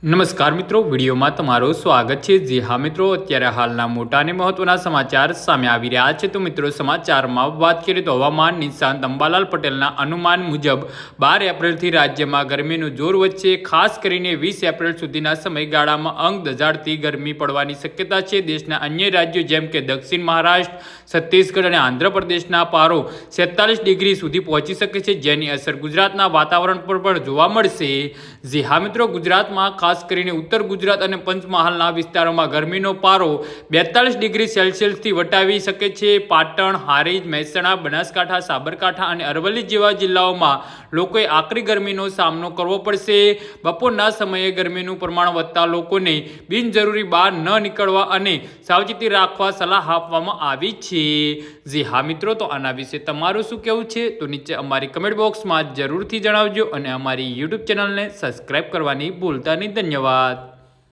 નમસ્કાર મિત્રો, વિડીયોમાં તમારું સ્વાગત છે। જી હા મિત્રો, અત્યારે હાલના મોટા અને મહત્વના સમાચાર સામે આવી રહ્યા છે। તો મિત્રો, સમાચારમાં વાત કરીએ તો હવામાન નિષ્ણાત અંબાલાલ પટેલના અનુમાન મુજબ 12 એપ્રિલથી રાજ્યમાં ગરમીનું જોર વચ્ચે ખાસ કરીને 20 એપ્રિલ સુધીના સમયગાળામાં અંગ દઝાડતી ગરમી પડવાની શક્યતા છે। દેશના અન્ય રાજ્યો જેમ કે દક્ષિણ મહારાષ્ટ્ર, છત્તીસગઢ અને આંધ્રપ્રદેશના પારો 46 ડિગ્રી સુધી પહોંચી શકે છે, જેની અસર ગુજરાતના વાતાવરણ પર પણ જોવા મળશે। જી હા મિત્રો, ગુજરાતમાં ખાસ કરીને ઉત્તર ગુજરાત અને પંચમહાલના વિસ્તારોમાં ગરમીનો પારો 42 ડિગ્રી સેલ્સિયસથી વટાવી શકે છે। પાટણ, હારીજ, મહેસાણા, બનાસકાંઠા, સાબરકાંઠા અને અરવલ્લી જેવા જિલ્લાઓમાં લોકોએ આકરી ગરમીનો સામનો કરવો પડશે। બપોરના સમયે ગરમીનું પ્રમાણ વધતા લોકોને બિનજરૂરી બહાર ન નીકળવા અને સાવચેતી રાખવા સલાહ આપવામાં આવી છે। જી હા મિત્રો, તો આના વિશે તમારું શું કહેવું છે તો નીચે અમારી કમેન્ટ બોક્સમાં જરૂરથી જણાવજો અને અમારી યુટ્યુબ ચેનલને સબસ્ક્રાઈબ કરવાની ભૂલતા નહીં। ધન્યવાદ।